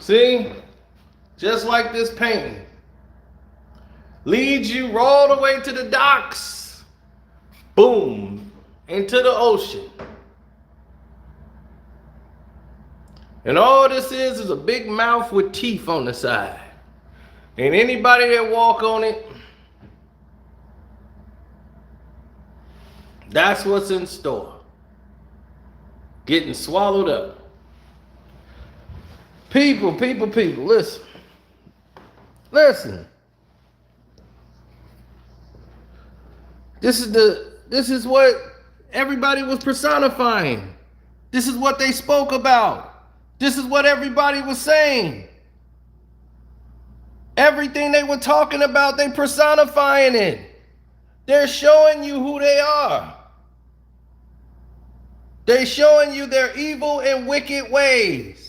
See? Just like this painting. Leads you all the way to the docks. Boom. Into the ocean. And all this is a big mouth with teeth on the side. And anybody that walk on it, that's what's in store. Getting swallowed up. People, listen. Listen. This is what everybody was personifying. This is what they spoke about. This is what everybody was saying. Everything they were talking about, they personifying it. They're showing you who they are. They're showing you their evil and wicked ways.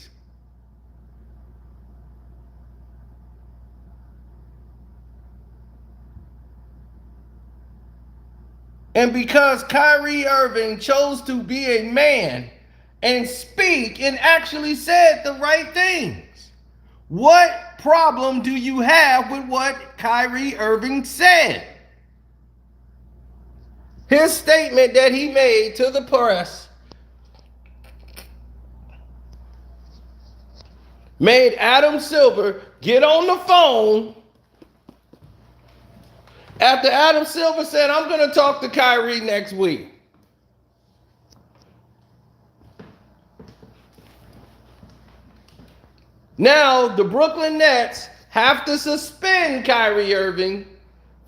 And because Kyrie Irving chose to be a man and speak and actually said the right things, what problem do you have with what Kyrie Irving said? His statement that he made to the press made Adam Silver get on the phone after Adam Silver said, I'm going to talk to Kyrie next week. Now, the Brooklyn Nets have to suspend Kyrie Irving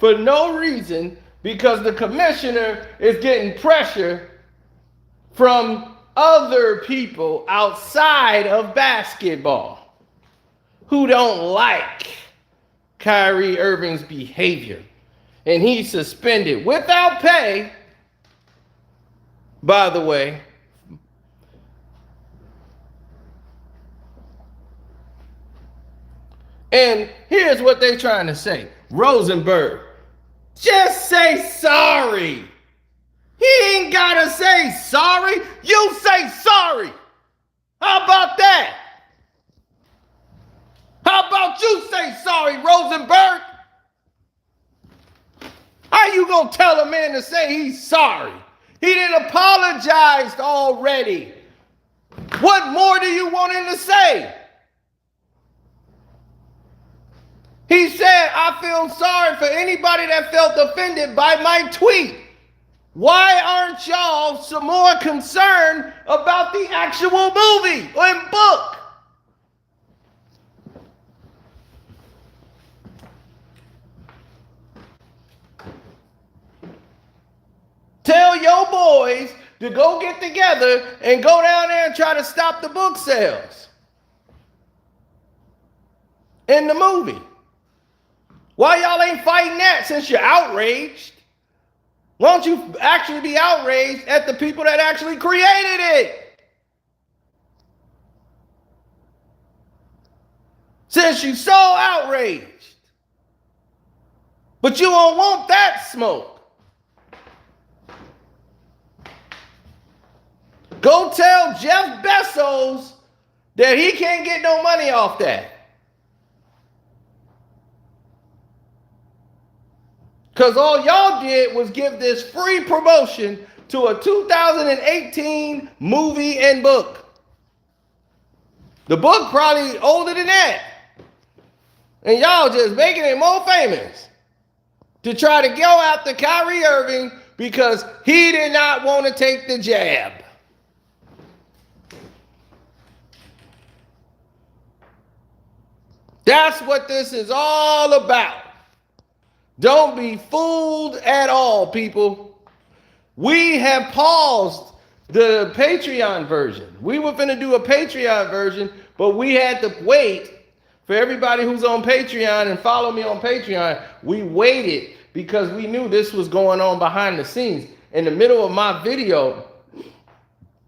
for no reason because the commissioner is getting pressure from other people outside of basketball who don't like Kyrie Irving's behavior. And he's suspended without pay, by the way. And here's what they're trying to say. Rosenberg, just say sorry. He ain't got to say sorry. You say sorry. How about that? How about you say sorry, Rosenberg? How you going to tell a man to say he's sorry? He didn't apologize already. What more do you want him to say? He said, I feel sorry for anybody that felt offended by my tweet. Why aren't y'all some more concerned about the actual movie and book? Tell your boys to go get together and go down there and try to stop the book sales in the movie. Why y'all ain't fighting that since you're outraged? Why don't you actually be outraged at the people that actually created it? Since you're so outraged. But you don't want that smoke. Go tell Jeff Bezos that he can't get no money off that. Because all y'all did was give this free promotion to a 2018 movie and book. The book probably older than that. And y'all just making it more famous to try to go after Kyrie Irving because he did not want to take the jab. That's what this is all about. Don't be fooled at all, people. We have paused the Patreon version. We were going to do a Patreon version, but we had to wait for everybody who's on Patreon and follow me on Patreon. We waited because we knew this was going on behind the scenes. In the middle of my video,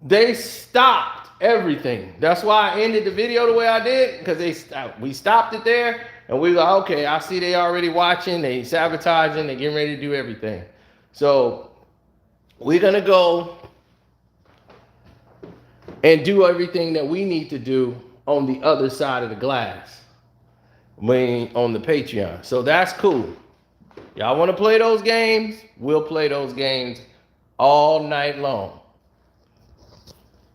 they stopped everything. That's why I ended the video the way I did, because we stopped it there. And we were like, okay, I see they already watching, they sabotaging, they getting ready to do everything. So we're going to go and do everything that we need to do on the other side of the glass. I mean, on the Patreon. So that's cool. Y'all want to play those games? We'll play those games all night long.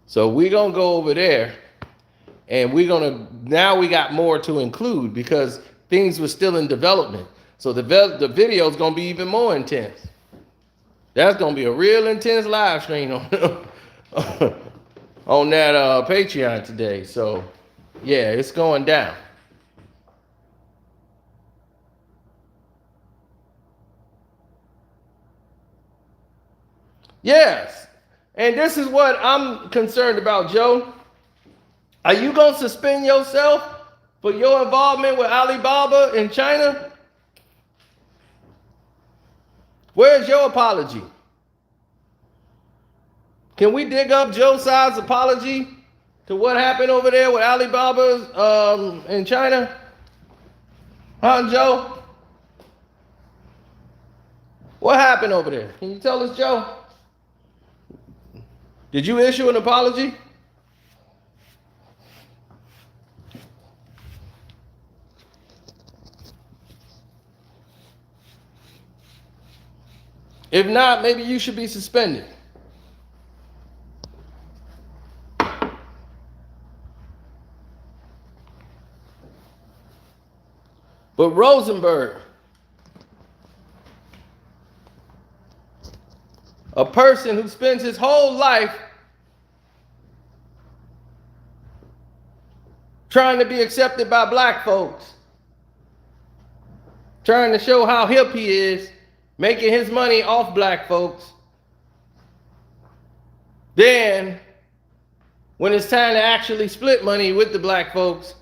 So we're going to go over there, and now we got more to include because things were still in development. So the video is going to be even more intense. That's going to be a real intense live stream on that Patreon today. So, yeah, it's going down. Yes. And this is what I'm concerned about, Joe. Are you going to suspend yourself for your involvement with Alibaba in China? Where's your apology? Can we dig up Joe Tsai's apology to what happened over there with Alibaba in China? Huh, Joe? What happened over there? Can you tell us, Joe? Did you issue an apology? If not, maybe you should be suspended. But Rosenberg, a person who spends his whole life trying to be accepted by black folks, trying to show how hip he is, making his money off black folks. Then, when it's time to actually split money with the black folks,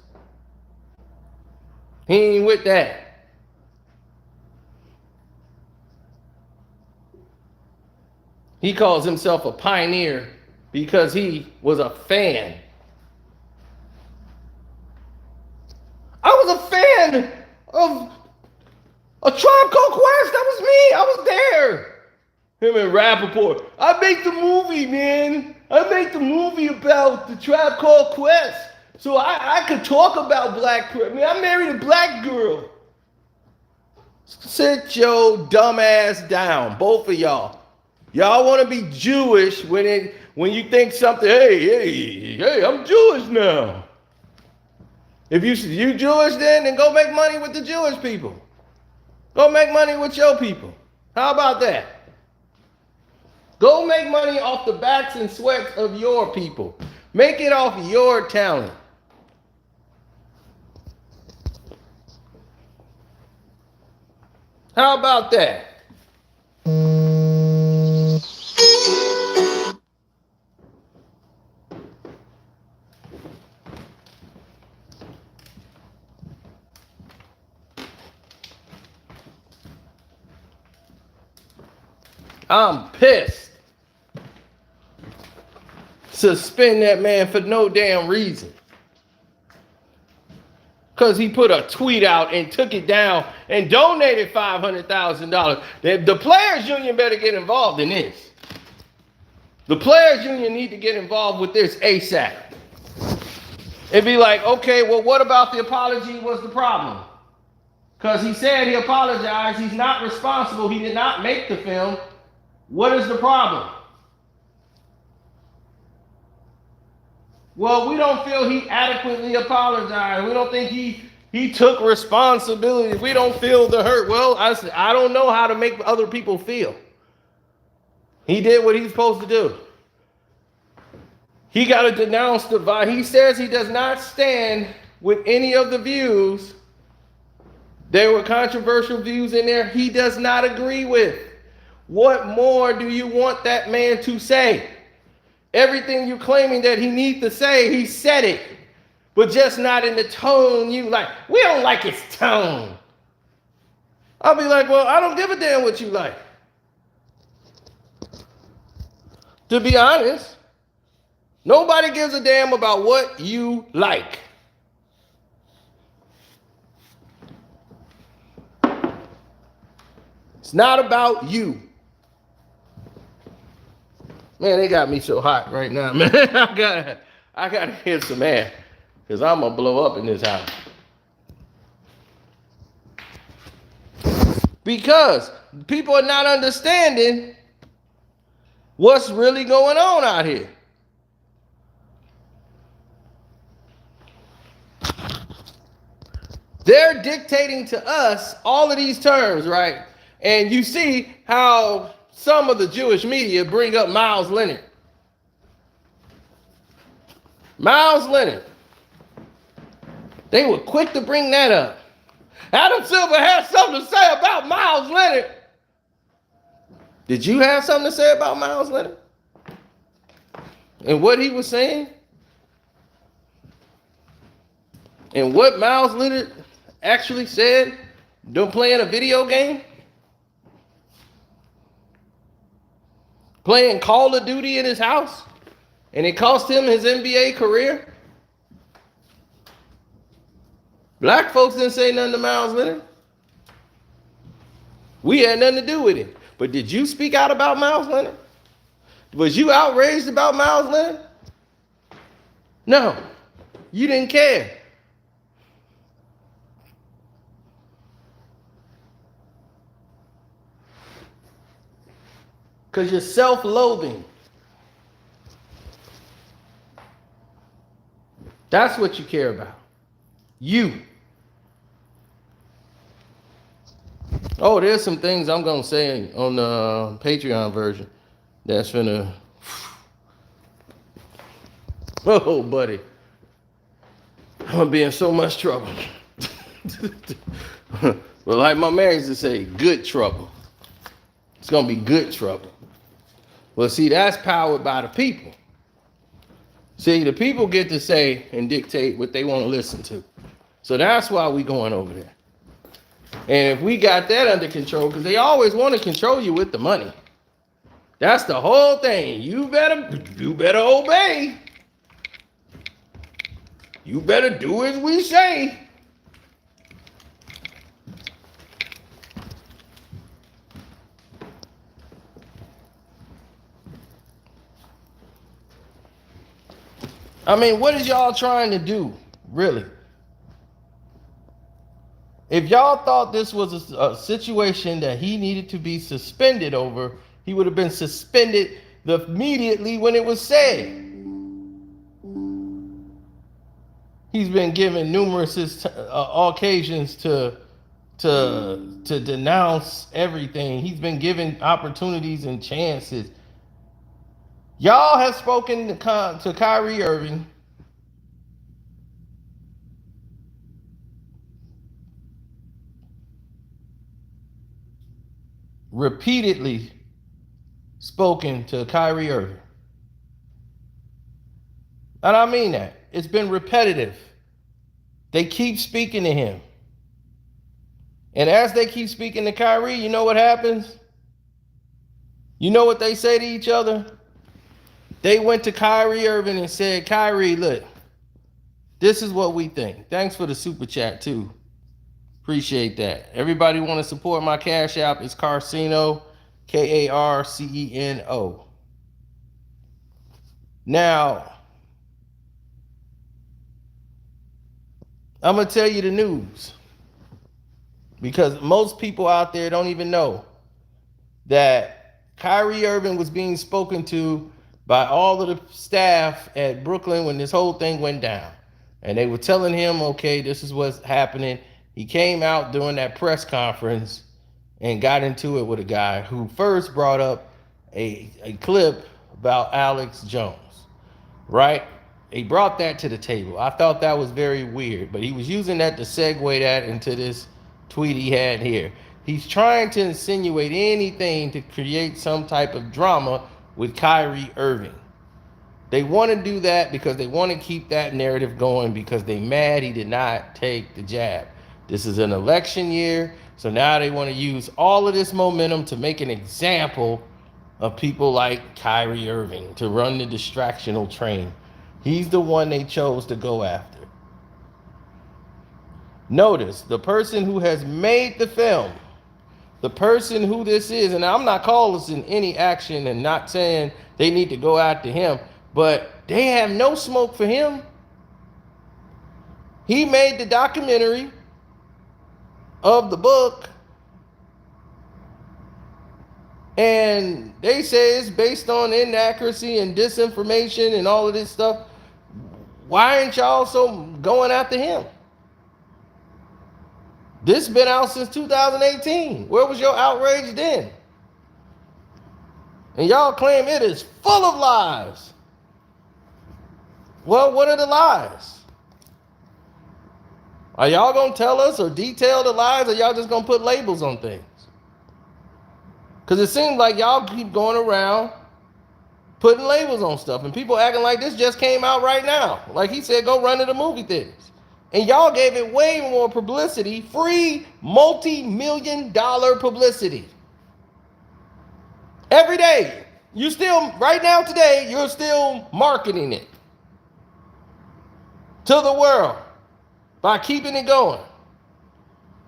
he ain't with that. He calls himself a pioneer because he was a fan. I was a fan of A Tribe Called Quest. That was me. I was there. Him and Rappaport. I make the movie, man. I make the movie about the Tribe Called Quest. So I could talk about black. I mean, I married a black girl. Sit your dumb ass down, both of y'all. Y'all want to be Jewish when you think something. Hey, I'm Jewish now. If you Jewish, then go make money with the Jewish people. Go make money with your people. How about that? Go make money off the backs and sweats of your people. Make it off your talent. How about that? I'm pissed. Suspend that man for no damn reason. Because he put a tweet out and took it down and donated $500,000. The Players Union better get involved in this. The Players Union need to get involved with this ASAP. And be like, okay, well, what about the apology was the problem? Because he said he apologized. He's not responsible. He did not make the film. What is the problem? Well, we don't feel he adequately apologized. We don't think he took responsibility. We don't feel the hurt. Well, I don't know how to make other people feel. He did what he's supposed to do. He got to denounce the violence. He says he does not stand with any of the views. There were controversial views in there he does not agree with. What more do you want that man to say? Everything you're claiming that he needs to say, he said it. But just not in the tone you like. We don't like his tone. I'll be like, well, I don't give a damn what you like. To be honest, nobody gives a damn about what you like. It's not about you. Man, they got me so hot right now, man. I gotta hear some air. because I'm going to blow up in this house. Because people are not understanding what's really going on out here. They're dictating to us all of these terms, right? And you see how some of the Jewish media bring up Miles Leonard. Miles Leonard. They were quick to bring that up. Adam Silver had something to say about Miles Leonard. Did you have something to say about Miles Leonard? And what he was saying? And what Miles Leonard actually said? Don't play in a video game? Playing Call of Duty in his house? And it cost him his NBA career? Black folks didn't say nothing to Miles Leonard. We had nothing to do with it. But did you speak out about Miles Leonard? Was you outraged about Miles Leonard? No. You didn't care. Because you're self-loathing. That's what you care about. You. Oh, there's some things I'm going to say on the Patreon version that's finna... Oh, buddy. I'm going to be in so much trouble. Well, like my man used to say, good trouble. It's going to be good trouble. Well, see, that's powered by the people. See, the people get to say and dictate what they want to listen to. So that's why we going over there. And if we got that under control, because they always want to control you with the money. That's the whole thing. You better obey. You better do as we say. I mean, what is y'all trying to do, really? If y'all thought this was a situation that he needed to be suspended over, he would have been suspended immediately when it was said. He's been given numerous occasions to denounce everything. He's been given opportunities and chances. Y'all have spoken to Kyrie Irving. Repeatedly spoken to Kyrie Irving. And I mean that. It's been repetitive. They keep speaking to him. And as they keep speaking to Kyrie, you know what happens? You know what they say to each other? They went to Kyrie Irving and said, Kyrie, look, this is what we think. Thanks for the super chat, too. Appreciate that. Everybody want to support my Cash App? It's Carceno, Karceno. Now, I'm going to tell you the news. Because most people out there don't even know that Kyrie Irving was being spoken to by all of the staff at Brooklyn when this whole thing went down. And they were telling him, okay, this is what's happening. He came out during that press conference and got into it with a guy who first brought up a clip about Alex Jones, right? He brought that to the table. I thought that was very weird, but he was using that to segue that into this tweet he had here. He's trying to insinuate anything to create some type of drama with Kyrie Irving. They want to do that because they want to keep that narrative going because they mad he did not take the jab. This is an election year, so now they want to use all of this momentum to make an example of people like Kyrie Irving, to run the distractional train. He's the one they chose to go after. Notice, the person who has made the film, the person who this is, and I'm not calling any action and not saying they need to go after him, but they have no smoke for him. He made the documentary of the book, and they say it's based on inaccuracy and disinformation and all of this stuff. Why ain't y'all so going after him? This has been out since 2018. Where was your outrage then? And y'all claim it is full of lies. Well, what are the lies? Are y'all going to tell us or detail the lies, or y'all just going to put labels on things? Because it seems like y'all keep going around putting labels on stuff, and people acting like this just came out right now. Like he said, go run to the movie theaters. And y'all gave it way more publicity, free multi-million-dollar publicity. Every day. You still, right now today, you're still marketing it to the world by keeping it going.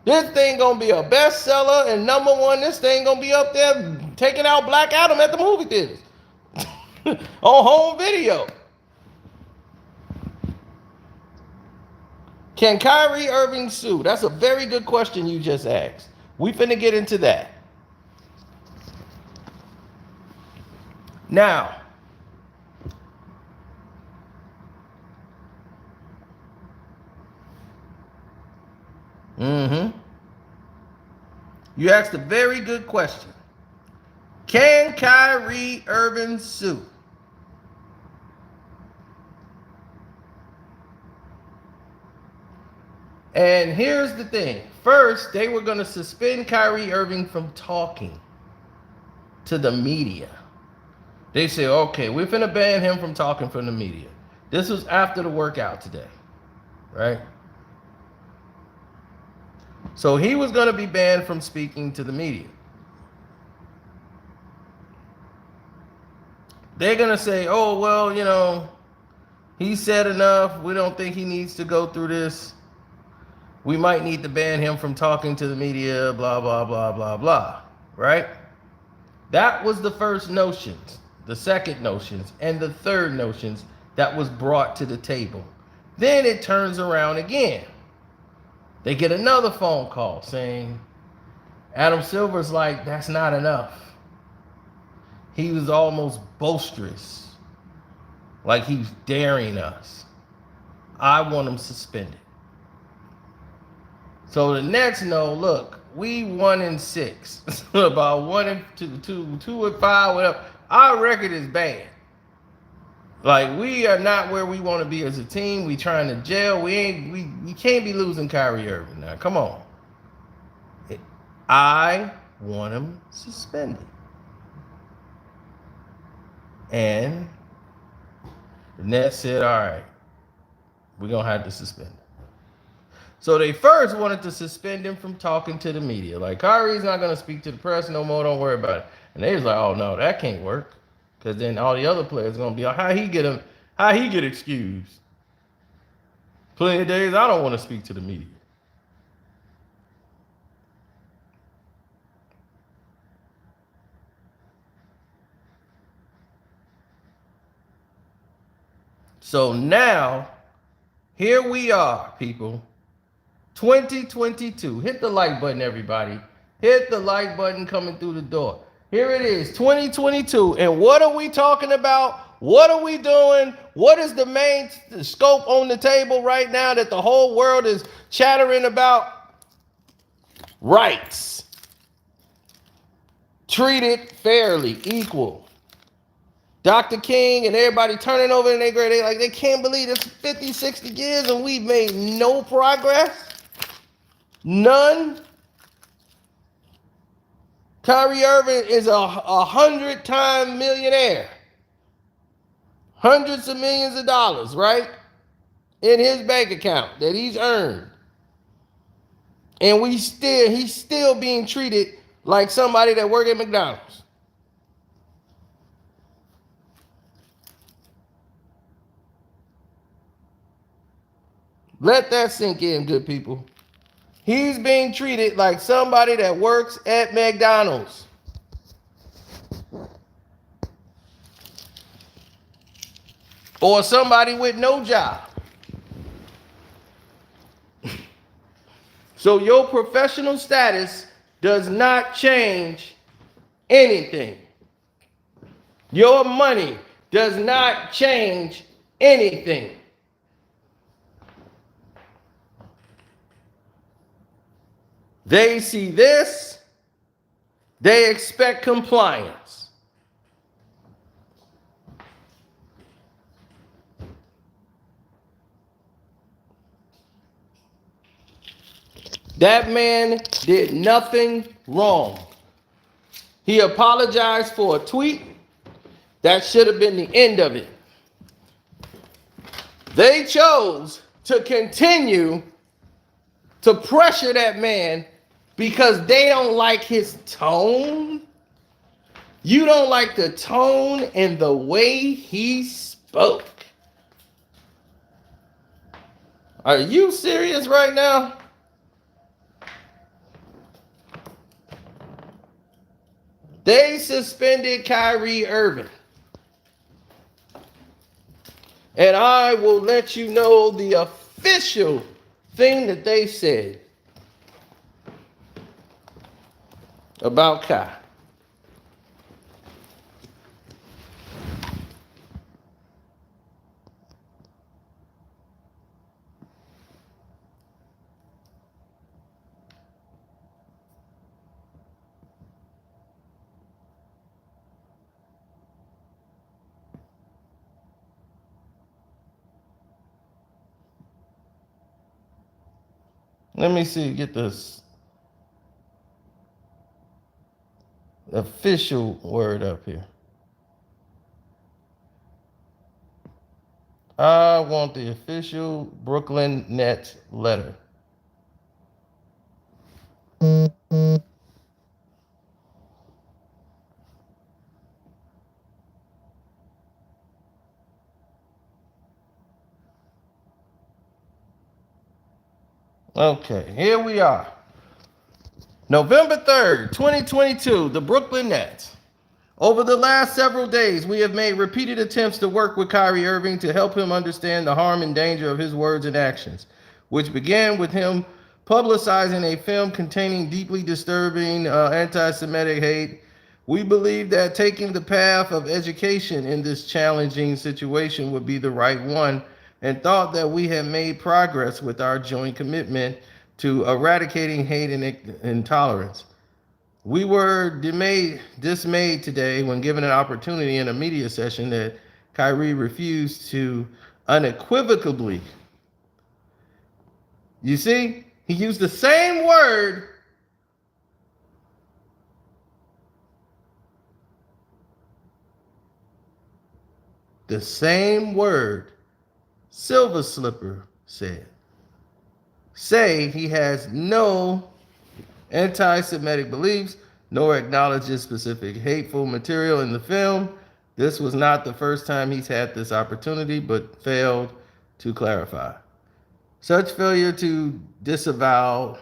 This thing gonna be a bestseller and number one. This thing gonna be up there taking out Black Adam at the movie theaters on home video. Can Kyrie Irving sue? That's a very good question you just asked. We finna get into that. Now, you asked a very good question. Can Kyrie Irving sue? And here's the thing. First, they were going to suspend Kyrie Irving from talking to the media. They said, okay, we're finna ban him from talking from the media. This was after the workout today, right? So he was going to be banned from speaking to the media. They're going to say, oh, well, you know, he said enough. We don't think he needs to go through this. We might need to ban him from talking to the media, blah, blah, blah, blah, blah, right? That was the first notions, the second notions, and the third notions that was brought to the table. Then it turns around again. They get another phone call saying, Adam Silver's like, that's not enough. He was almost boisterous, like he's daring us. I want him suspended. So the next no, look, we 1-6, about 1-2, 2-5, whatever. Our record is bad. Like, we are not where we want to be as a team. We trying to gel. We can't be losing Kyrie Irving now. Come on. I want him suspended. And the Nets said, all right, we're going to have to suspend him. So they first wanted to suspend him from talking to the media. Like, Kyrie's not going to speak to the press no more. Don't worry about it. And they was like, oh, no, that can't work. Because then all the other players are going to be like, how he get excused? Plenty of days I don't want to speak to the media. So now, here we are, people. 2022. Hit the like button, everybody. Hit the like button coming through the door. Here it is, 2022. And what are we talking about? What are we doing? What is the main scope on the table right now that the whole world is chattering about? Rights. Treated fairly, equal. Dr. King and everybody turning over in their grave. They can't believe it's 50, 60 years and we've made no progress. None. Kyrie Irving is a 100-time millionaire. Hundreds of millions of dollars, right? In his bank account that he's earned. And he's still being treated like somebody that works at McDonald's. Let that sink in, good people. He's being treated like somebody that works at McDonald's. Or somebody with no job. So your professional status does not change anything. Your money does not change anything. They see this, they expect compliance. That man did nothing wrong. He apologized for a tweet. That should have been the end of it. They chose to continue to pressure that man because they don't like his tone. You don't like the tone and the way he spoke. Are you serious right now? They suspended Kyrie Irving. And I will let you know the official thing that they said about Kai. Let me see, get this official word up here. I want the official Brooklyn Nets letter. Okay, here we are. November 3rd, 2022, the Brooklyn Nets. Over the last several days, we have made repeated attempts to work with Kyrie Irving to help him understand the harm and danger of his words and actions, which began with him publicizing a film containing deeply disturbing anti-Semitic hate. We believe that taking the path of education in this challenging situation would be the right one, and thought that we had made progress with our joint commitment to eradicating hate and intolerance. We were dismayed today when given an opportunity in a media session that Kyrie refused to unequivocally. You see, he used the same word Silver Slipper said. Say he has no anti-Semitic beliefs, nor acknowledges specific hateful material in the film. This was not the first time he's had this opportunity, but failed to clarify. Such failure to disavow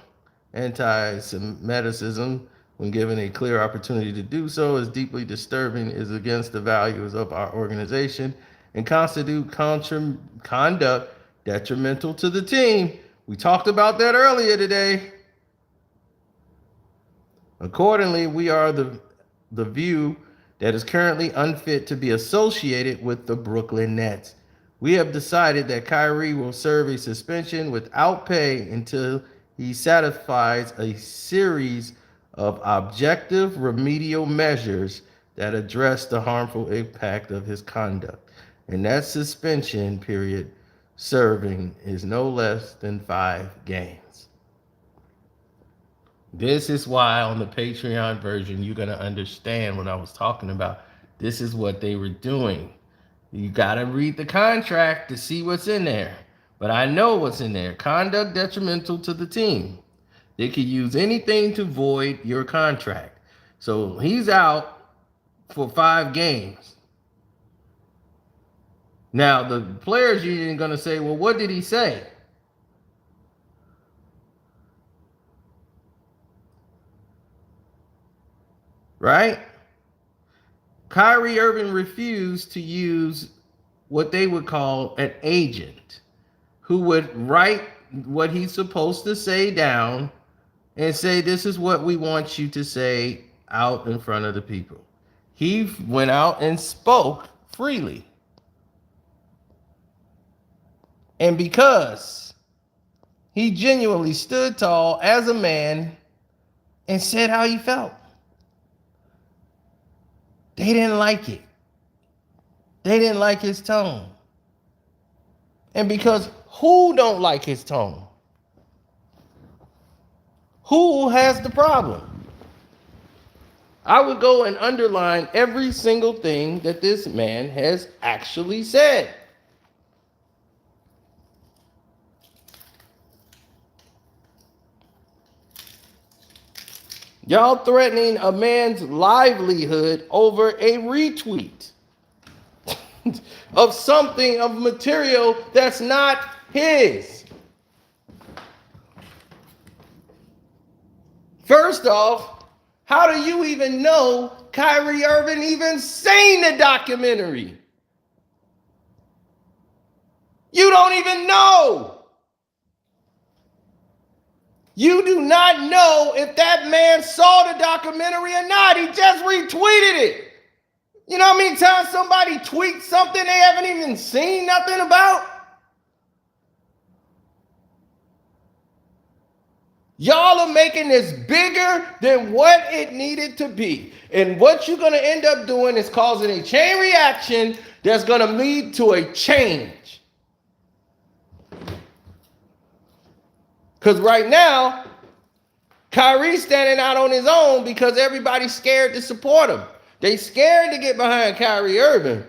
anti-Semitism when given a clear opportunity to do so is deeply disturbing, is against the values of our organization, and constitute conduct detrimental to the team. We talked about that earlier today. Accordingly, we are the view that is currently unfit to be associated with the Brooklyn Nets. We have decided that Kyrie will serve a suspension without pay until he satisfies a series of objective remedial measures that address the harmful impact of his conduct. And that suspension period serving is no less than 5 games. This is why on the Patreon version, you're going to understand what I was talking about. This is what they were doing. You got to read the contract to see what's in there. But I know what's in there. Conduct detrimental to the team. They could use anything to void your contract. So he's out for 5 games. Now, the players union is going to say, well, what did he say? Right? Kyrie Irving refused to use what they would call an agent who would write what he's supposed to say down and say, this is what we want you to say out in front of the people. He went out and spoke freely. And because he genuinely stood tall as a man and said how he felt, they didn't like it. They didn't like his tone. And because who don't like his tone? Who has the problem? I would go and underline every single thing that this man has actually said. Y'all threatening a man's livelihood over a retweet of something, of material that's not his. First off, how do you even know Kyrie Irving even seen the documentary? You don't even know. You do not know if that man saw the documentary or not. He just retweeted it. You know how many times somebody tweets something they haven't even seen nothing about? Y'all are making this bigger than what it needed to be. And what you're going to end up doing is causing a chain reaction that's going to lead to a change. Because right now, Kyrie's standing out on his own because everybody's scared to support him. They scared to get behind Kyrie Irving.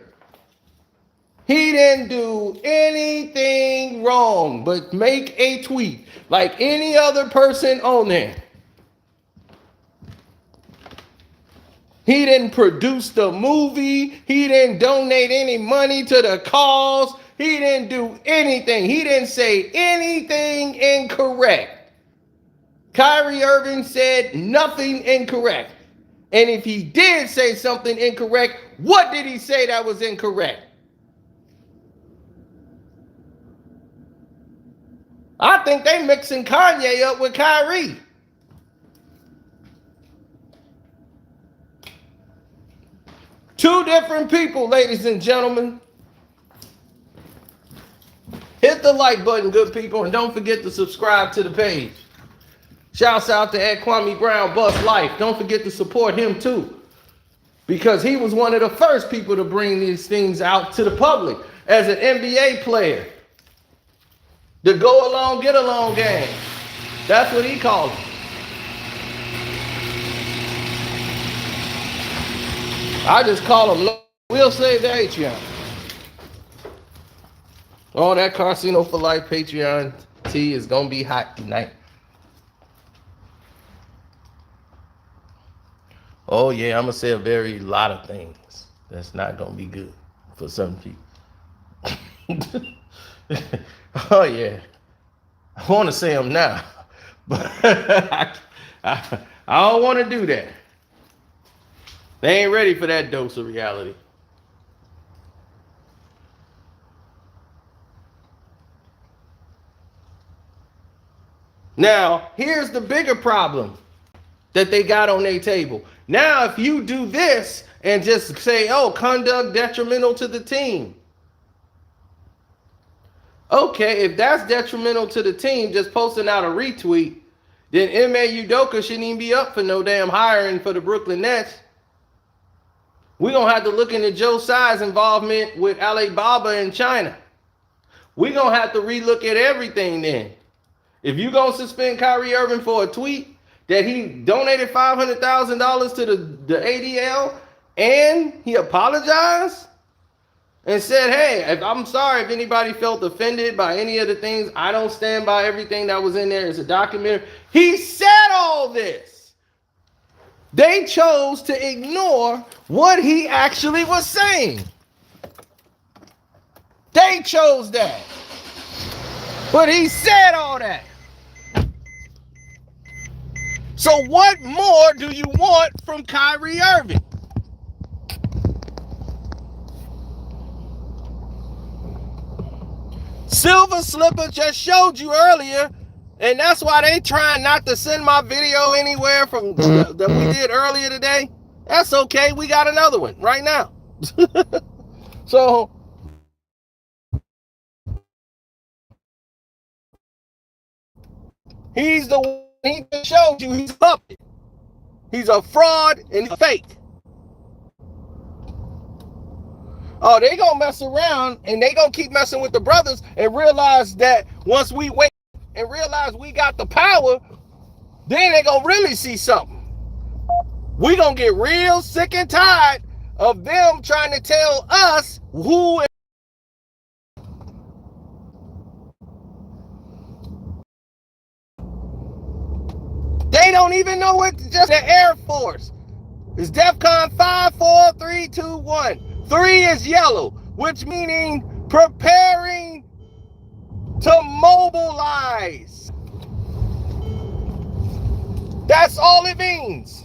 He didn't do anything wrong but make a tweet like any other person on there. He didn't produce the movie. He didn't donate any money to the cause. He didn't do anything. He didn't say anything incorrect. Kyrie Irving said nothing incorrect. And if he did say something incorrect, what did he say that was incorrect? I think they mixing Kanye up with Kyrie. Two different people, ladies and gentlemen. Hit the like button, good people, and don't forget to subscribe to the page. Shouts out to Ed Kwame Brown, Bust Life. Don't forget to support him too, because he was one of the first people to bring these things out to the public as an NBA player. The go along, get along game. That's what he called it. I just call him We'll Save the Patreon. Oh, that Casino for Life Patreon tea is going to be hot tonight. Oh, yeah, I'm going to say a lot of things that's not going to be good for some people. Oh, yeah. I want to say them now, but I don't want to do that. They ain't ready for that dose of reality. Now, here's the bigger problem that they got on their table. Now, if you do this and just say, oh, conduct detrimental to the team. Okay, if that's detrimental to the team, just posting out a retweet, then Ime Udoka shouldn't even be up for no damn hiring for the Brooklyn Nets. We're going to have to look into Joe Tsai's involvement with Alibaba in China. We're going to have to relook at everything then. If you're going to suspend Kyrie Irving for a tweet that he donated $500,000 to the ADL and he apologized and said, hey, I'm sorry if anybody felt offended by any of the things. I don't stand by everything that was in there. It's a documentary. He said all this. They chose to ignore what he actually was saying. They chose that. But he said all that. So what more do you want from Kyrie Irving? Silver Slipper just showed you earlier, and that's why they trying not to send my video anywhere from that we did earlier today. That's okay. We got another one right now. So he's the one, he just showed you he's a puppet. He's a fraud and he's fake. Oh, they gonna mess around and they gonna keep messing with the brothers and realize that once we wait and realize we got the power, then they gonna really see something. We gonna get real sick and tired of them trying to tell us who. They don't even know it's just the Air Force. It's DEFCON 5, 4, 3, 2, 1. 3 is yellow, which meaning preparing to mobilize. That's all it means.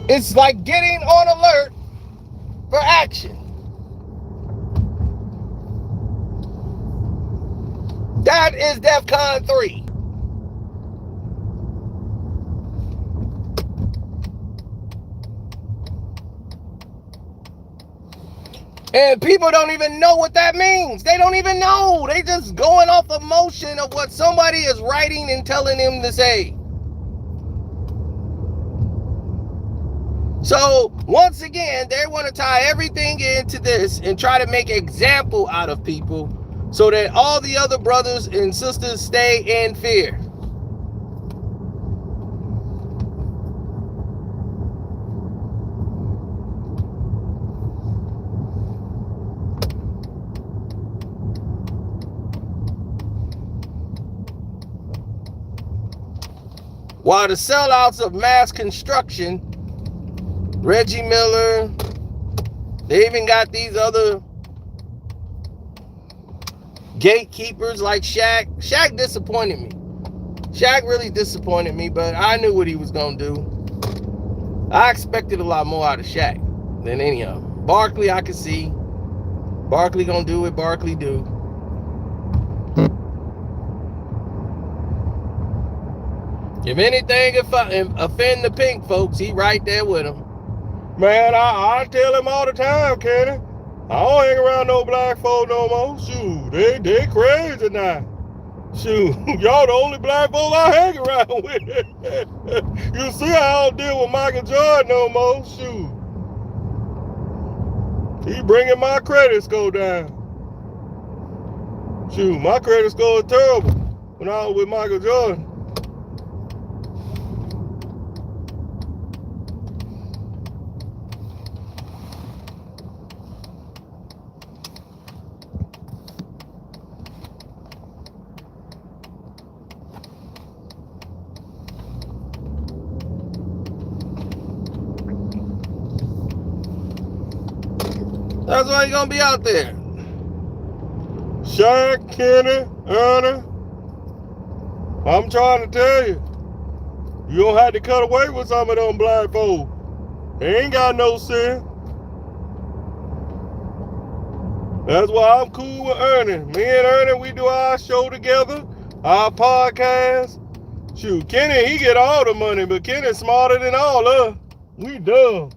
It's like getting on alert for action. That is DEFCON 3. And people don't even know what that means. They don't even know. They just going off emotion of what somebody is writing and telling them to say. So, once again, they want to tie everything into this and try to make an example out of people so that all the other brothers and sisters stay in fear. While the sellouts of mass construction, Reggie Miller, they even got these other gatekeepers like Shaq. Shaq disappointed me. Shaq really disappointed me, but I knew what he was going to do. I expected a lot more out of Shaq than any of them. Barkley, I could see. Barkley going to do what Barkley do. If anything offend the pink folks, he right there with them. Man, I tell him all the time, Kenny. I don't hang around no black folk no more. Shoot, they crazy now. Shoot, y'all the only black folk I hang around with. You see I don't deal with Michael Jordan no more. Shoot. He bringing my credit score down. Shoot, my credit score is terrible when I was with Michael Jordan. That's why you're going to be out there. Shaq, Kenny, Ernie, I'm trying to tell you, you don't have to cut away with some of them black folks. They ain't got no sin. That's why I'm cool with Ernie. Me and Ernie, we do our show together, our podcast. Shoot, Kenny, he get all the money, but Kenny's smarter than all of us. We dumb.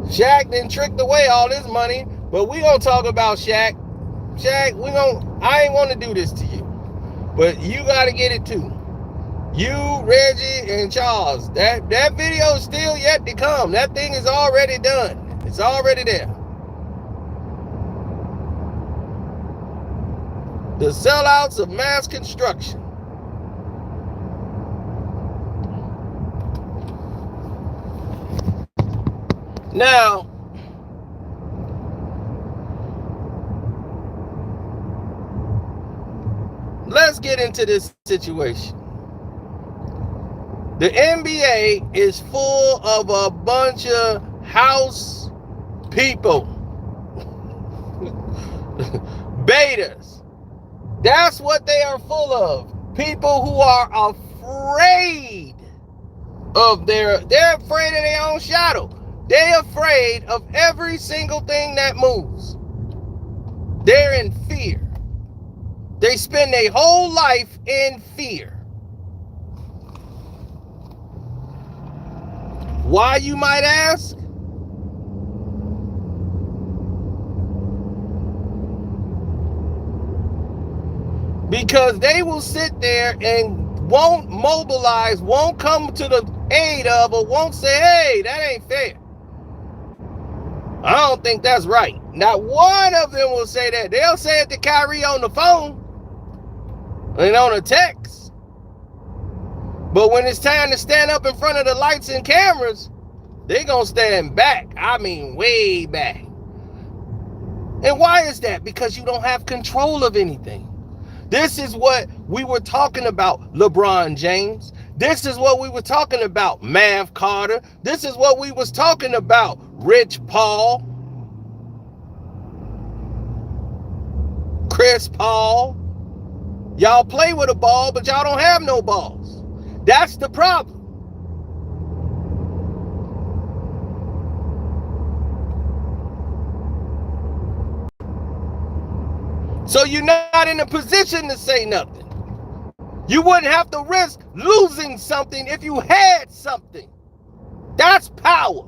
Shaq done tricked away all this money, but we gonna talk about Shaq. Shaq, I ain't want to do this to you, but you gotta get it too. You, Reggie, and Charles. That video is still yet to come. That thing is already done. It's already there. The sellouts of mass construction. Now, let's get into this situation. The NBA is full of a bunch of house people. Betas. That's what they are full of. People who are afraid they're afraid of their own shadow. They're afraid of every single thing that moves. They're in fear. They spend their whole life in fear. Why, you might ask? Because they will sit there and won't mobilize, won't come to the aid of, or won't say, hey, that ain't fair. I don't think that's right. Not one of them will say that. They'll say it to Kyrie on the phone and on a text. But when it's time to stand up in front of the lights and cameras, they're going to stand back. I mean, way back. And why is that? Because you don't have control of anything. This is what we were talking about, LeBron James. This is what we were talking about, Mav Carter. This is what we was talking about, Rich Paul, Chris Paul. Y'all play with a ball, but y'all don't have no balls. That's the problem. So you're not in a position to say nothing. You wouldn't have to risk losing something if you had something. That's power.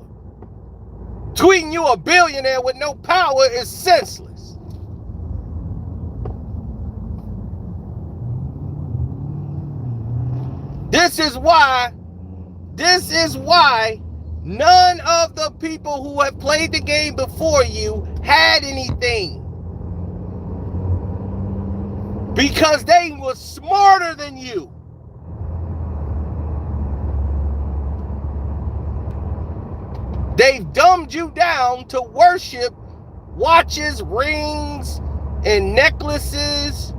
Tweeting you a billionaire with no power is senseless. This is why none of the people who have played the game before you had anything. Because they were smarter than you. They've dumbed you down to worship watches, rings, and necklaces.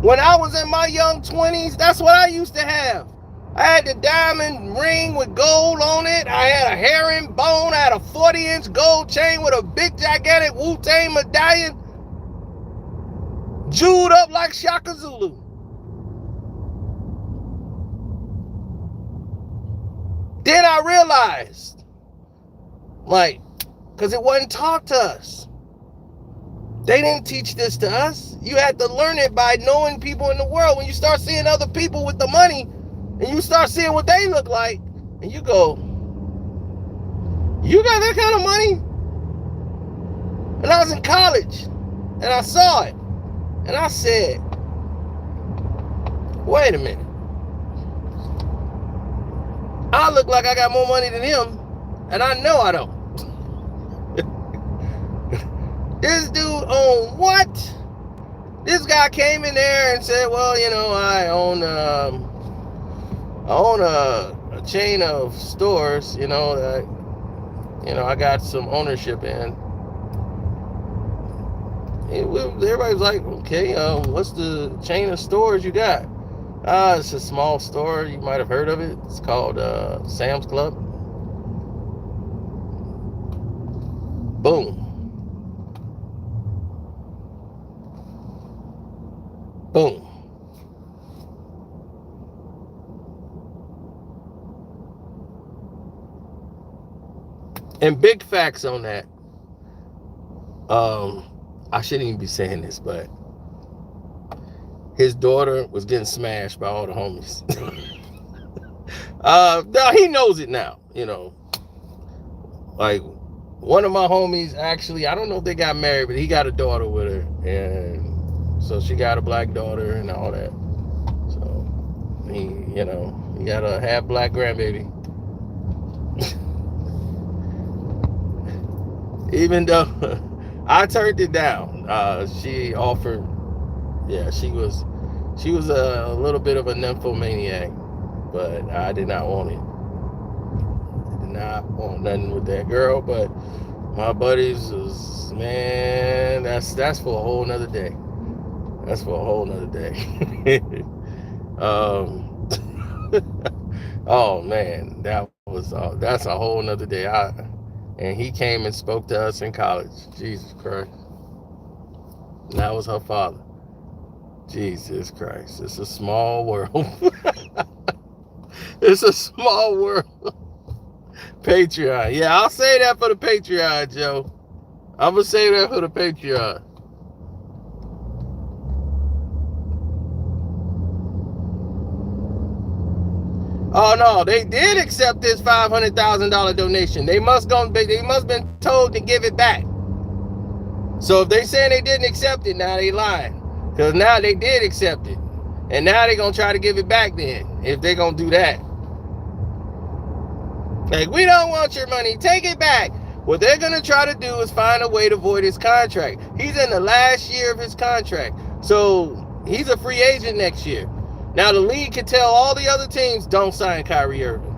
When I was in my young 20s, that's what I used to have. I had the diamond ring with gold on it. I had a herringbone. I had a 40-inch gold chain with a big, gigantic Wu-Tang medallion. Jeweled up like Shaka Zulu. Then I realized, because it wasn't taught to us. They didn't teach this to us. You had to learn it by knowing people in the world. When you start seeing other people with the money, and you start seeing what they look like, and you go, you got that kind of money? And I was in college, and I saw it. And I said, wait a minute. I look like I got more money than him, and I know I don't. This dude owned what? This guy came in there and said, well, I own a chain of stores, that, I got some ownership in. Everybody's like, okay, what's the chain of stores you got? It's a small store. You might have heard of it. It's called Sam's Club. Boom. Boom. And big facts on that. I shouldn't even be saying this, but his daughter was getting smashed by all the homies. No, he knows it now, Like, one of my homies, actually, I don't know if they got married, but he got a daughter with her. And so she got a black daughter and all that. So, he got a half black grandbaby. Even though I turned it down. She offered, she was a little bit of a nymphomaniac, but I did not want it. I did not want nothing with that girl, but my buddies was, man, that's for a whole nother day. That's for a whole nother day. Oh man, that's a whole nother day. And he came and spoke to us in college. Jesus Christ. And that was her father. Jesus Christ. It's a small world. It's a small world. Patreon. Yeah, I'll say that for the Patreon, Joe. I'm gonna say that for the Patreon. Oh no, they did accept this $500,000 donation. They must been told to give it back. So if they saying they didn't accept it, now they lying. Because now they did accept it. And now they gonna try to give it back then, if they gonna do that. Like, we don't want your money, take it back. What they're gonna try to do is find a way to void his contract. He's in the last year of his contract. So he's a free agent next year. Now the league can tell all the other teams, don't sign Kyrie Irving.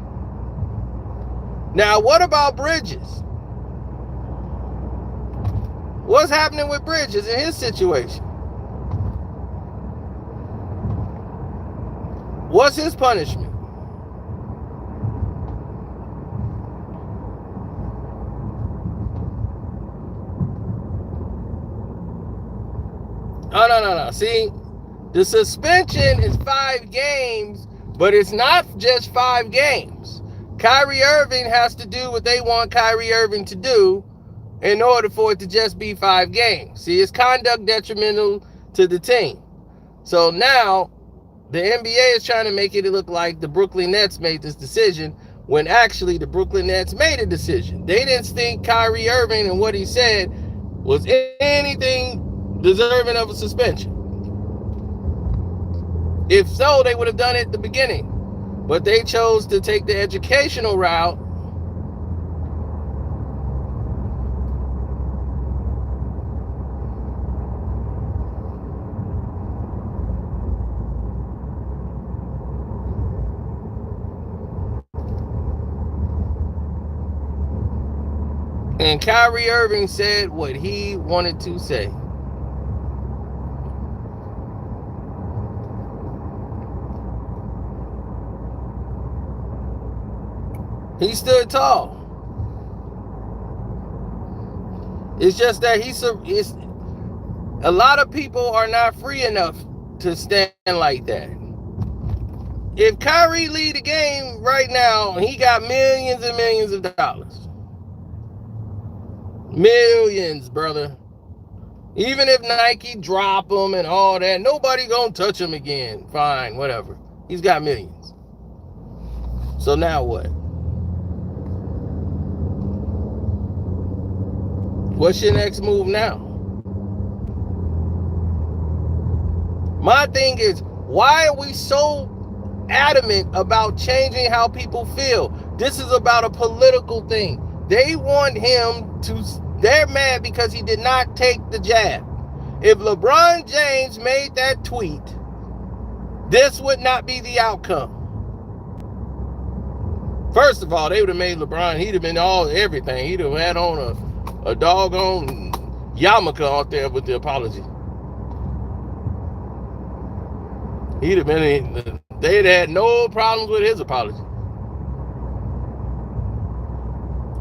Now what about Bridges? What's happening with Bridges in his situation? What's his punishment? Oh, no. See, the suspension is 5 games, but it's not just 5 games. Kyrie Irving has to do what they want Kyrie Irving to do in order for it to just be 5 games. See, it's conduct detrimental to the team. So now, the NBA is trying to make it look like the Brooklyn Nets made this decision when actually the Brooklyn Nets made a decision. They didn't think Kyrie Irving and what he said was anything deserving of a suspension. If so, they would have done it at the beginning. But they chose to take the educational route. And Kyrie Irving said what he wanted to say. He stood tall. It's just that a lot of people are not free enough to stand like that. If Kyrie lead the game right now, he got millions and millions of dollars. Millions, brother. Even if Nike drop him and all that, nobody gonna touch him again. Fine, whatever. He's got millions. So now what? What's your next move now? My thing is, why are we so adamant about changing how people feel? This is about a political thing. They want him to, they're mad because he did not take the jab. If LeBron James made that tweet, this would not be the outcome. First of all, they would have made LeBron, he'd have been everything. He'd have had on a doggone yarmulke out there with the apology. He'd have been, they'd had no problems with his apology.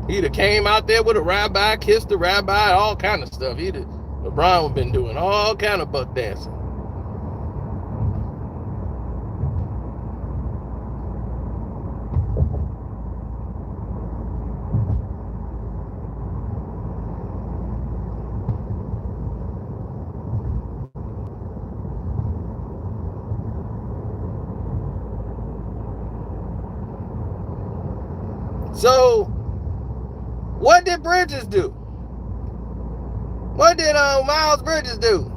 He'd have came out there with a rabbi, kissed the rabbi, all kind of stuff. LeBron would have been doing all kind of buck dancing. So, what did Bridges do? What did Miles Bridges do?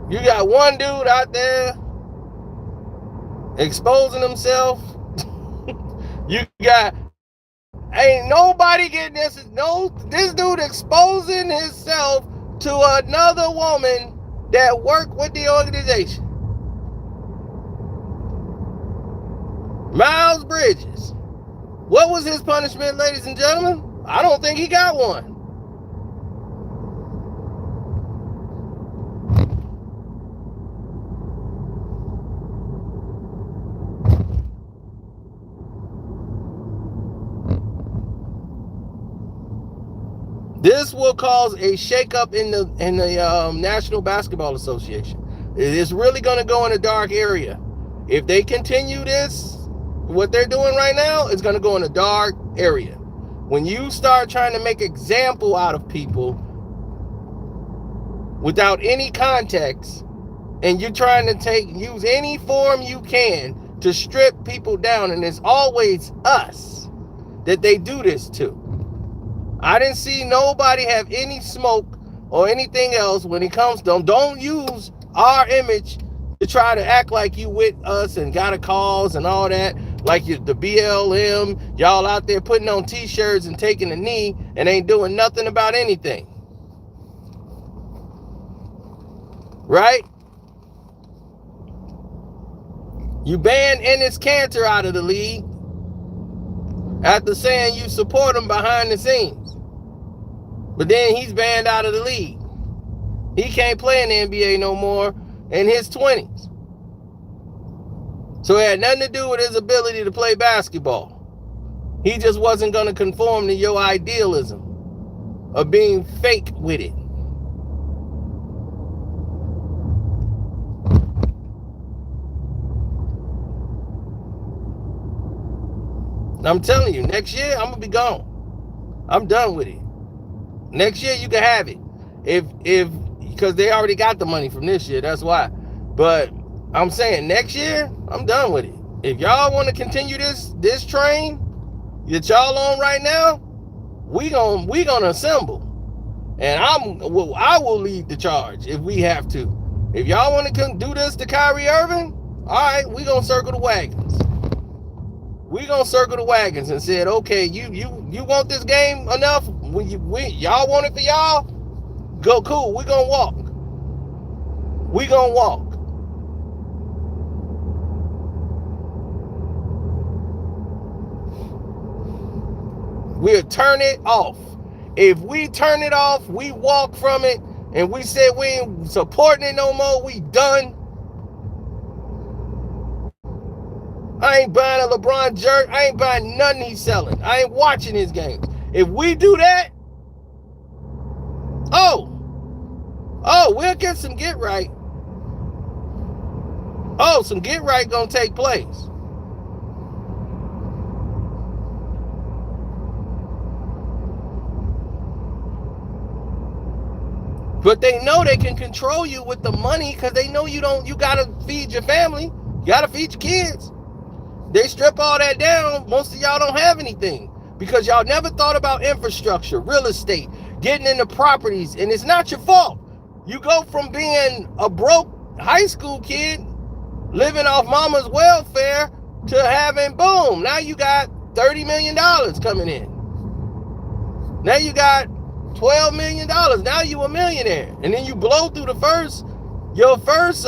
You got one dude out there exposing himself. You got, ain't nobody getting this. No, this dude exposing himself to another woman that worked with the organization. Miles Bridges. What was his punishment, ladies and gentlemen? I don't think he got one. This will cause a shakeup in the National Basketball Association. It is really going to go in a dark area. If they continue this, what they're doing right now is going to go in a dark area. When you start trying to make example out of people without any context, and you're trying to use any form you can to strip people down, and it's always us that they do this to. I didn't see nobody have any smoke or anything else when it comes to them. Don't use our image to try to act like you with us and got a cause and all that, like the BLM, y'all out there putting on t-shirts and taking a knee and ain't doing nothing about anything. Right? You banned Enes Kanter out of the league after saying you support him behind the scenes. But then he's banned out of the league. He can't play in the NBA no more in his 20s. So it had nothing to do with his ability to play basketball. He just wasn't going to conform to your idealism of being fake with it. I'm telling you, next year I'm going to be gone. I'm done with it. Next year you can have it. Because they already got the money from this year, that's why. But I'm saying next year, I'm done with it. If y'all want to continue this train that y'all on right now, we gonna assemble. And I will lead the charge if we have to. If y'all want to do this to Kyrie Irving, all right, we gonna circle the wagons. We gonna circle the wagons and said, okay, you want this game enough? Y'all want it for y'all? Go, cool. We gonna walk. We gonna walk. We'll turn it off. If we turn it off, we walk from it, and we said we ain't supporting it no more, we done. I ain't buying a LeBron jersey. I ain't buying nothing he's selling. I ain't watching his games. If we do that, we'll get some get right. Some get right gonna take place. But they know they can control you with the money because they know you gotta feed your family. You gotta feed your kids. They strip all that down. Most of y'all don't have anything because y'all never thought about infrastructure, real estate, getting into properties, and it's not your fault. You go from being a broke high school kid living off mama's welfare to having, boom, now you got $30 million coming in. Now you got $12 million. Now you a millionaire. And then you blow through your first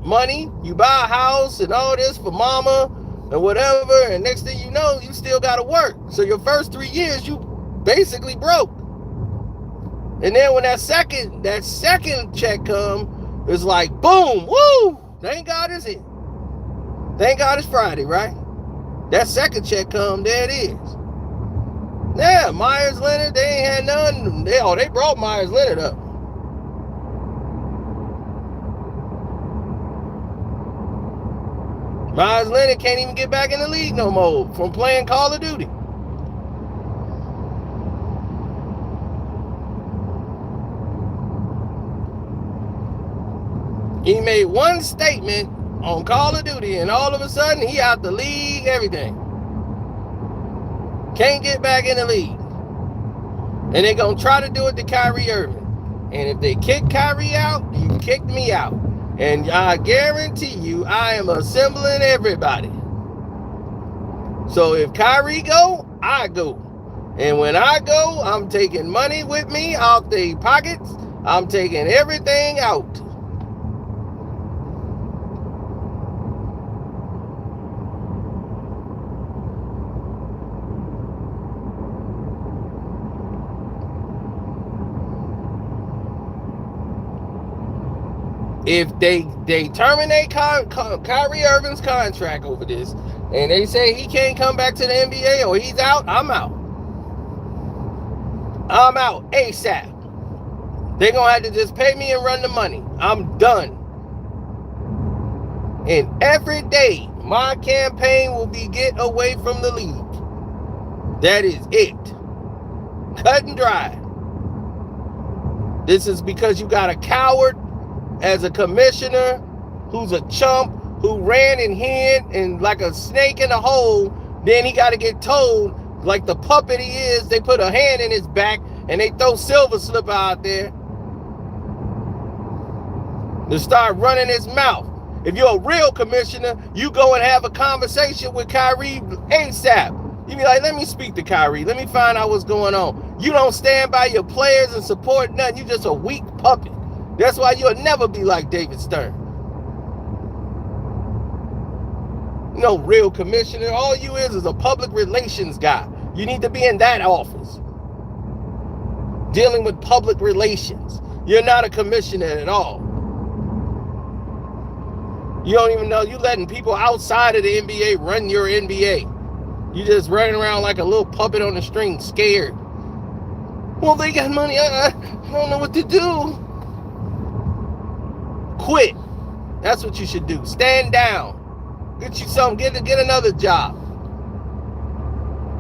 money. You buy a house and all this for mama and whatever. And next thing you know, you still got to work. So your first 3 years, you basically broke. And then when that second check come, it's like, boom, woo, thank God it's it. Thank God it's Friday, right? That second check come, there it is. Yeah, Myers Leonard, they ain't had none. They brought Myers Leonard up. Myers Leonard can't even get back in the league no more from playing Call of Duty. He made one statement on Call of Duty, and all of a sudden, he out the league, everything. Can't get back in the league. And they're going to try to do it to Kyrie Irving. And if they kick Kyrie out, you kicked me out. And I guarantee you, I am assembling everybody. So if Kyrie go, I go. And when I go, I'm taking money with me out the pockets. I'm taking everything out. If they terminate Kyrie Irving's contract over this, and they say he can't come back to the NBA or he's out, I'm out. I'm out ASAP. They're going to have to just pay me and run the money. I'm done. And every day, my campaign will be get away from the league. That is it. Cut and dry. This is because you got a coward as a commissioner who's a chump who ran and hid and like a snake in a hole. Then he got to get told, like the puppet he is, they put a hand in his back and they throw Silver Slipper out there to start running his mouth. If you're a real commissioner, you go and have a conversation with Kyrie ASAP. You be like, let me speak to Kyrie. Let me find out what's going on. You don't stand by your players and support nothing. You just a weak puppet. That's why you'll never be like David Stern. No real commissioner. All you is a public relations guy. You need to be in that office, dealing with public relations. You're not a commissioner at all. You don't even know. You letting people outside of the NBA run your NBA. You just running around like a little puppet on the string, scared. Well, they got money. I don't know what to do. Quit. That's what you should do. Stand down. Get you something. Get another job.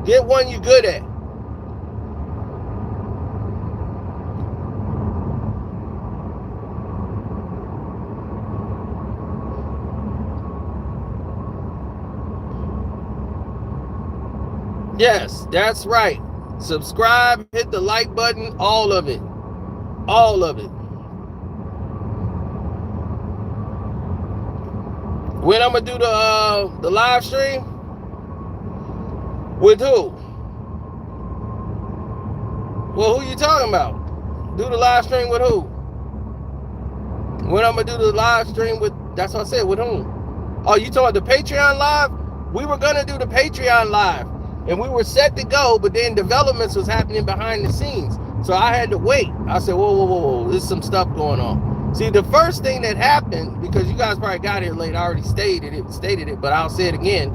Get one you're good at. Yes, that's right. Subscribe, hit the like button, all of it. All of it. When I'm going to do the live stream? With who? Well, who you talking about? Do the live stream with who? When I'm going to do the live stream with, that's what I said, with whom? Oh, you talking about the Patreon live? We were going to do the Patreon live. And we were set to go, but then developments was happening behind the scenes. So I had to wait. I said, whoa, there's some stuff going on. See, the first thing that happened, because you guys probably got here late, I already stated it, but I'll say it again.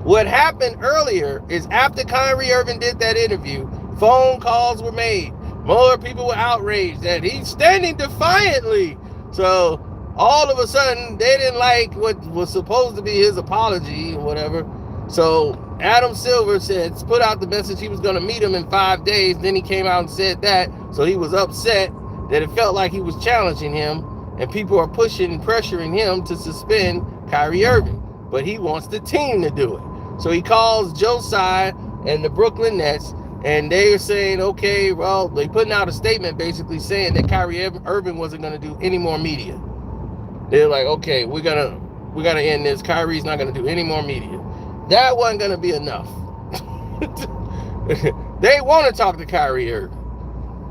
What happened earlier is after Kyrie Irving did that interview, phone calls were made. More people were outraged that he's standing defiantly. So all of a sudden, they didn't like what was supposed to be his apology or whatever. So Adam Silver put out the message he was going to meet him in 5 days. Then he came out and said that. So he was upset that it felt like he was challenging him. And people are pushing and pressuring him to suspend Kyrie Irving. But he wants the team to do it. So he calls Joe Tsai and the Brooklyn Nets. And they are saying, okay, well, they putting out a statement basically saying that Kyrie Irving wasn't going to do any more media. They're like, okay, we gotta end this. Kyrie's not going to do any more media. That wasn't going to be enough. They want to talk to Kyrie Irving.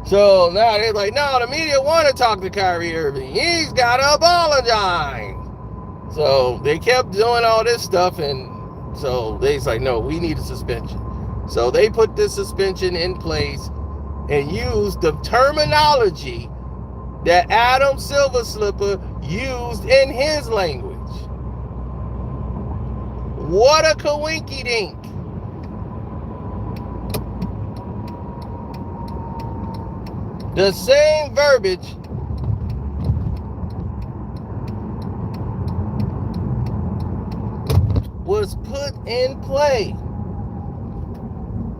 So now they're like, no, the media want to talk to Kyrie Irving. He's got to apologize. So they kept doing all this stuff. And so they's like, no, we need a suspension. So they put this suspension in place and used the terminology that Adam Silver Slipper used in his language. What a coinky dink. The same verbiage was put in play.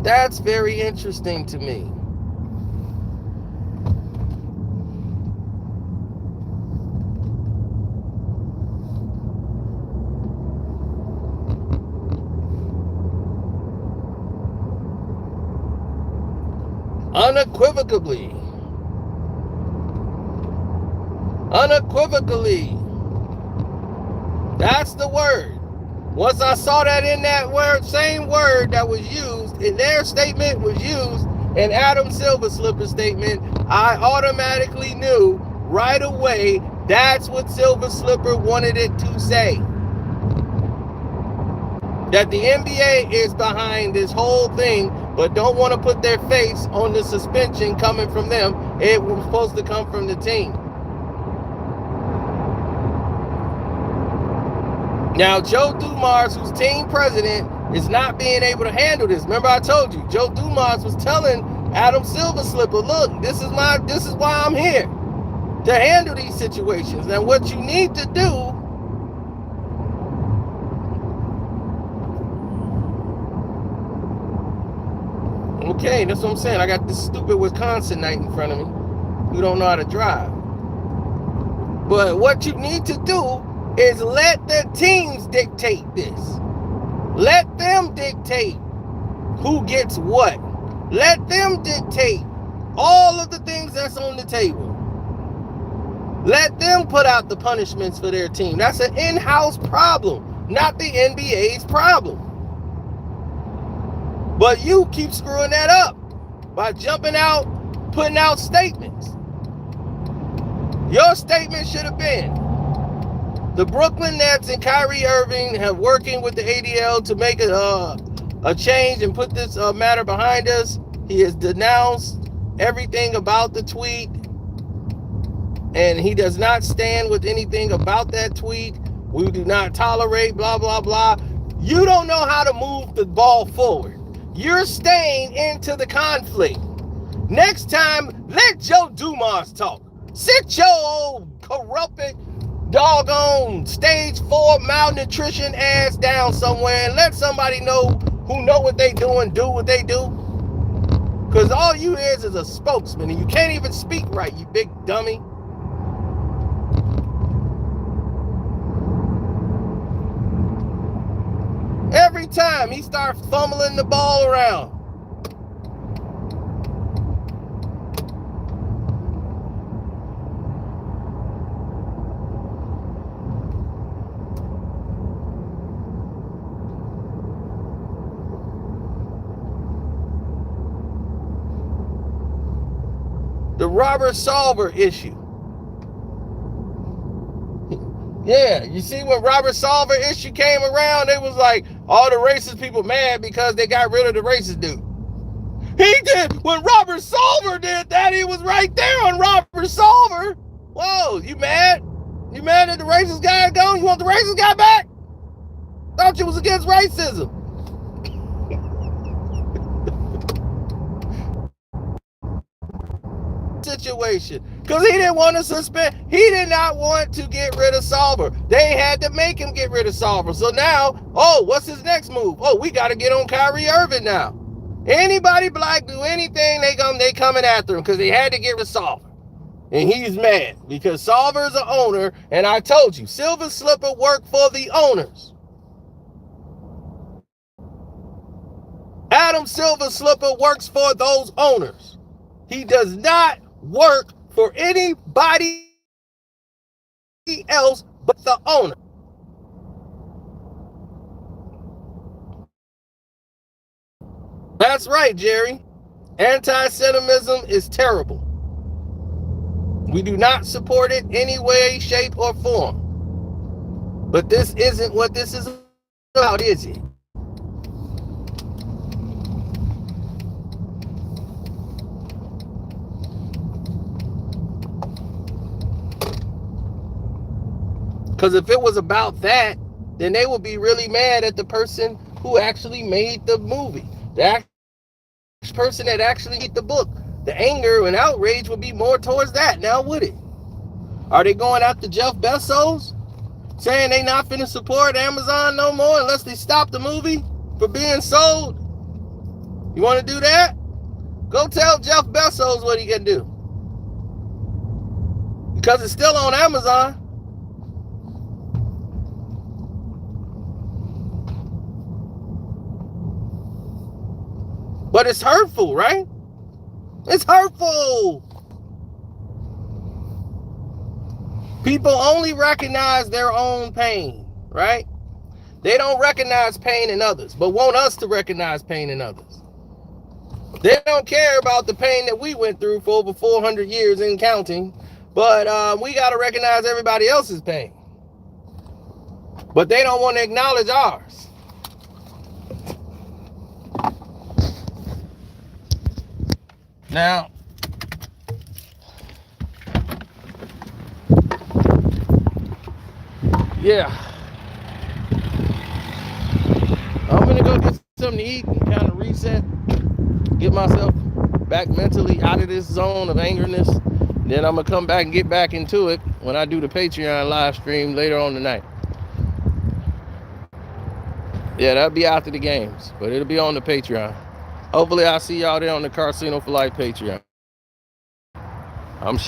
That's very interesting to me. Unequivocally. That's the word. Once I saw that in that word, same word that was used in their statement was used in Adam Silver Slipper's statement, I automatically knew right away that's what Silver Slipper wanted it to say. That the NBA is behind this whole thing, but don't want to put their face on the suspension coming from them. It was supposed to come from the team. Now, Joe Dumars, who's team president, is not being able to handle this. Remember I told you, Joe Dumars was telling Adam Silver Slipper, look, this is why I'm here, to handle these situations. And what you need to do, okay, that's what I'm saying. I got this stupid Wisconsinite in front of me who don't know how to drive. But what you need to do is let the teams dictate this. Let them dictate who gets what. Let them dictate all of the things that's on the table. Let them put out the punishments for their team. That's an in-house problem, not the NBA's problem. But you keep screwing that up by jumping out, putting out statements. Your statement should have been, the Brooklyn Nets and Kyrie Irving have working with the ADL to make a change and put this matter behind us. He has denounced everything about the tweet, and he does not stand with anything about that tweet. We do not tolerate blah, blah, blah. You don't know how to move the ball forward. You're staying into the conflict. Next time, let Joe Dumas talk. Sit your old corrupted, doggone stage 4 malnutrition ass down somewhere and let somebody know who know what they doing, do what they do. Because all you is a spokesman and you can't even speak right, you big dummy. Every time he starts fumbling the ball around. The Robert Sarver issue. Yeah, you see when Robert Sarver issue came around, it was like all the racist people mad because they got rid of the racist dude. He did, when Robert Sarver did that, he was right there on Robert Sarver. Whoa, you mad? You mad that the racist guy is gone? You want the racist guy back? Thought you was against racism. Situation, because he didn't want to suspend. He did not want to get rid of Sarver. They had to make him get rid of Sarver. So now, oh, what's his next move? Oh, we got to get on Kyrie Irving now. Anybody black do anything, they coming after him because they had to get rid of Sarver. And he's mad because Sarver's an owner, and I told you, Silver Slipper worked for the owners. Adam Silver Slipper works for those owners. He does not work for anybody else but the owner. That's right, Jerry. Anti-Semitism is terrible. We do not support it any way, shape, or form. But this isn't what this is about, is it? Because if it was about that, then they would be really mad at the person who actually made the movie. The person that actually made the book. The anger and outrage would be more towards that, now would it? Are they going after Jeff Bezos? Saying they not finna support Amazon no more unless they stop the movie for being sold? You want to do that? Go tell Jeff Bezos what he can do. Because it's still on Amazon. But it's hurtful, right? It's hurtful. People only recognize their own pain, right? They don't recognize pain in others, but want us to recognize pain in others. They don't care about the pain that we went through for over 400 years and counting, but we got to recognize everybody else's pain. But they don't want to acknowledge ours. Now, yeah, I'm gonna go get something to eat and kind of reset, get myself back mentally out of this zone of angerness. Then I'm gonna come back and get back into it when I do the Patreon live stream later on tonight. Yeah, that'll be after the games, but it'll be on the Patreon. Hopefully I'll see y'all there on the Casino for Life Patreon. I'm